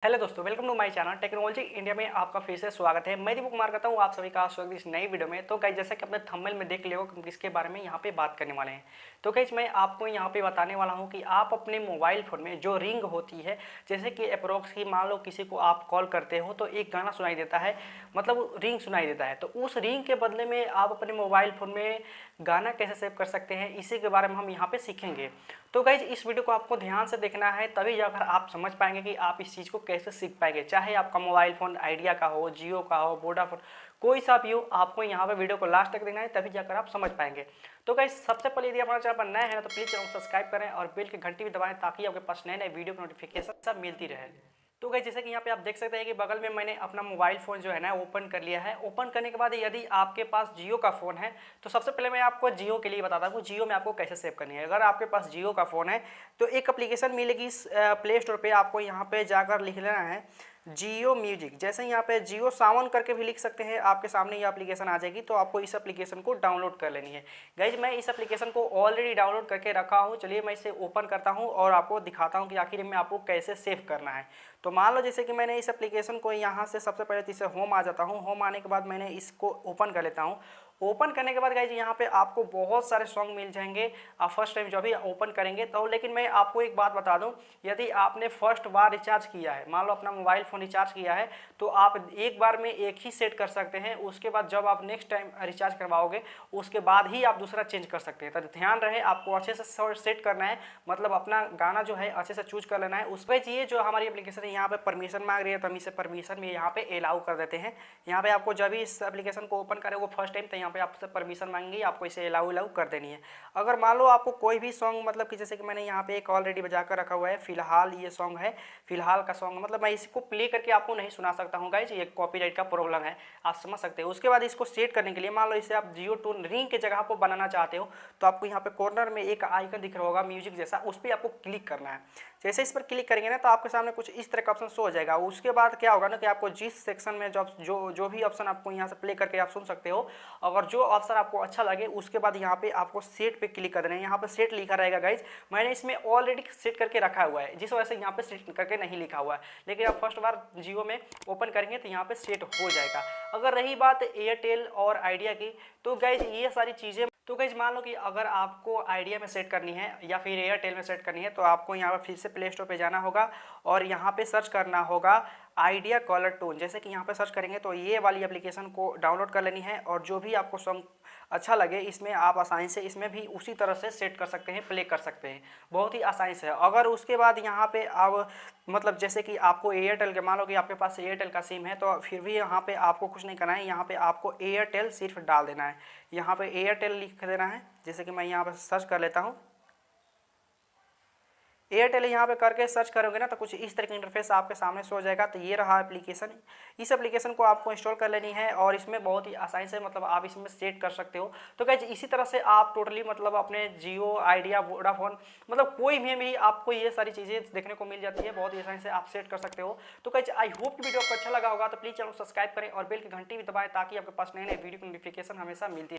Hello दोस्तों, welcome to my channel technology India में आपका फिर से स्वागत है। मैं दीपक कुमार करता हूँ आप सभी का स्वागत इस नई वीडियो में। तो गाइस, जैसा कि अपने थंबनेल में देख लियो हम किसके बारे में यहाँ पे बात करने वाले हैं। तो गाइस, मैं आपको यहाँ पे बताने वाला हूँ कि आप अपने मोबाइल फ़ोन में जो रिंग होती है, जैसे कि अप्रोक्स की मान लो किसी को आप कॉल करते हो तो एक गाना सुनाई देता है, मतलब रिंग सुनाई देता है। तो उस रिंग के बदले में आप अपने मोबाइल फ़ोन में गाना कैसे सेव कर सकते हैं, इसी के बारे में हम यहाँ पे सीखेंगे। तो गाइज, इस वीडियो को आपको ध्यान से देखना है, तभी जाकर आप समझ पाएंगे कि आप इस चीज़ को कैसे सीख पाएंगे। चाहे आपका मोबाइल फ़ोन आइडिया का हो, जियो का हो, वोडाफोन, कोई सा भी हो, आपको यहाँ पे वीडियो को लास्ट तक देखना है, तभी जाकर आप समझ पाएंगे। तो गाइज, सबसे पहले यदि हमारे चैनल पर नए हैं तो प्लीज़ चैनल को सब्सक्राइब करें और बेल की घंटी भी दबाएं, ताकि आपके पास नए नए वीडियो की नोटिफिकेशन सब मिलती रहे। तो गाइस, जैसे कि यहाँ पे आप देख सकते हैं कि बगल में मैंने अपना मोबाइल फ़ोन जो है ना ओपन कर लिया है। ओपन करने के बाद यदि आपके पास जियो का फ़ोन है तो सबसे पहले मैं आपको जियो के लिए बताता हूँ जियो में आपको कैसे सेव करनी है। अगर आपके पास जियो का फ़ोन है तो एक एप्लीकेशन मिलेगी प्ले स्टोर पे, आपको यहाँ पे जाकर लिख लेना है जियो म्यूजिक। जैसे यहाँ पे जियो सावन करके भी लिख सकते हैं, आपके सामने ये एप्लीकेशन आ जाएगी। तो आपको इस एप्लीकेशन को डाउनलोड कर लेनी है। गाइज, मैं इस एप्लीकेशन को ऑलरेडी डाउनलोड करके रखा हूँ। चलिए मैं इसे ओपन करता हूँ और आपको दिखाता हूँ कि आखिर में आपको कैसे सेव करना है। तो मान लो जैसे कि मैंने इस एप्लीकेशन को यहाँ से सबसे पहले तो इसे होम आ जाता हूँ। होम आने के बाद मैंने इसको ओपन कर लेता हूँ। ओपन करने के बाद गाइज, यहाँ पे आपको बहुत सारे सॉन्ग मिल जाएंगे आप फर्स्ट टाइम जब भी ओपन करेंगे तो। लेकिन मैं आपको एक बात बता दूं, यदि आपने फर्स्ट बार रिचार्ज किया है, मान लो अपना मोबाइल फ़ोन रिचार्ज किया है, तो आप एक बार में एक ही सेट कर सकते हैं। उसके बाद जब आप नेक्स्ट टाइम रिचार्ज करवाओगे उसके बाद ही आप दूसरा चेंज कर सकते हैं। तो ध्यान रहे, आपको अच्छे से सेट करना है, मतलब अपना गाना जो है अच्छे से चूज कर लेना है। उस पर ये जो हमारी एप्लीकेशन है यहाँ पे परमिशन मांग रही है, तो हम इसे परमिशन में यहाँ पे अलाउ कर देते हैं। यहाँ पे आपको जब भी इस एप्लीकेशन को ओपन करें वो फर्स्ट टाइम, तो यहाँ पे आपसे परमिशन मांगेंगे, आपको इसे अलाउ कर देनी है। अगर मान लो आपको कोई भी सॉन्ग, मतलब कि जैसे कि मैंने यहाँ पे एक ऑलरेडी बजा कर रखा हुआ है, फिलहाल ये सॉन्ग है, फिलहाल का सॉन्ग, मतलब मैं इसको प्ले करके आपको नहीं सुना सकता हूँ गाइज, ये कॉपीराइट का प्रॉब्लम है, आप समझ सकते हो। उसके बाद इसको सेट करने के लिए मान लो इसे आप जियो टून रिंग के जगह पर बनाना चाहते हो, तो आपको यहाँ पे कॉर्नर में एक आइकन दिख रहा होगा म्यूजिक जैसा, उस पर आपको क्लिक करना है। जैसे इस पर क्लिक करेंगे ना तो आपके सामने कुछ इस तरह का ऑप्शन शो हो जाएगा। उसके बाद क्या होगा ना कि आपको जिस सेक्शन में जो भी ऑप्शन आपको यहाँ से प्ले करके आप सुन सकते हो, अगर जो ऑप्शन आपको अच्छा लगे उसके बाद यहाँ पे आपको सेट पे क्लिक कर देना है। यहाँ पे सेट लिखा रहेगा गाइज, मैंने इसमें ऑलरेडी सेट करके रखा हुआ है, जिस वजह से यहाँ पे सेट करके नहीं लिखा हुआ है। लेकिन आप फर्स्ट बार जियो में ओपन करेंगे तो यहाँ पे सेट हो जाएगा। अगर रही बात एयरटेल और आइडिया की, तो गाइज ये सारी चीज़ें, तो गाइज मान लो कि अगर आपको आइडिया में सेट करनी है या फिर एयरटेल में सेट करनी है, तो आपको यहाँ पर फिर से प्ले स्टोर पे जाना होगा और यहाँ पे सर्च करना होगा आइडिया कॉलर टोन। जैसे कि यहाँ पे सर्च करेंगे तो ये वाली एप्लीकेशन को डाउनलोड कर लेनी है, और जो भी आपको सॉन्ग अच्छा लगे इसमें आप आसानी से इसमें भी उसी तरह से सेट कर सकते हैं, प्ले कर सकते हैं, बहुत ही आसानी से। अगर उसके बाद यहाँ पे आप, मतलब जैसे कि आपको एयरटेल के, मान लो कि आपके पास एयरटेल का सिम है, तो फिर भी यहाँ पे आपको कुछ नहीं करना है, यहाँ पे आपको एयरटेल सिर्फ डाल देना है। यहाँ पे एयरटेल लिख देना है। जैसे कि मैं यहाँ पर सर्च कर लेता हूँ एयरटेल, यहाँ पे करके सर्च करोगे ना तो कुछ इस तरह का इंटरफेस आपके सामने शो हो जाएगा। तो ये रहा एप्लीकेशन। इस एप्लीकेशन को आपको इंस्टॉल कर लेनी है और इसमें बहुत ही आसानी से, मतलब आप इसमें सेट कर सकते हो। तो गाइस, इसी तरह से आप टोटली, मतलब अपने जियो, आइडिया, वोडाफोन, मतलब कोई भी आपको ये सारी चीज़ें देखने को मिल जाती है, बहुत ही आसानी से आप सेट कर सकते हो। तो गाइस, आई होप कि वीडियो आपको अच्छा लगा होगा। तो प्लीज़ चैनल को सब्सक्राइब करें और बेल की घंटी भी दबाएं, ताकि आपके पास नए नए वीडियो की नोटिफिकेशन हमेशा मिलती है।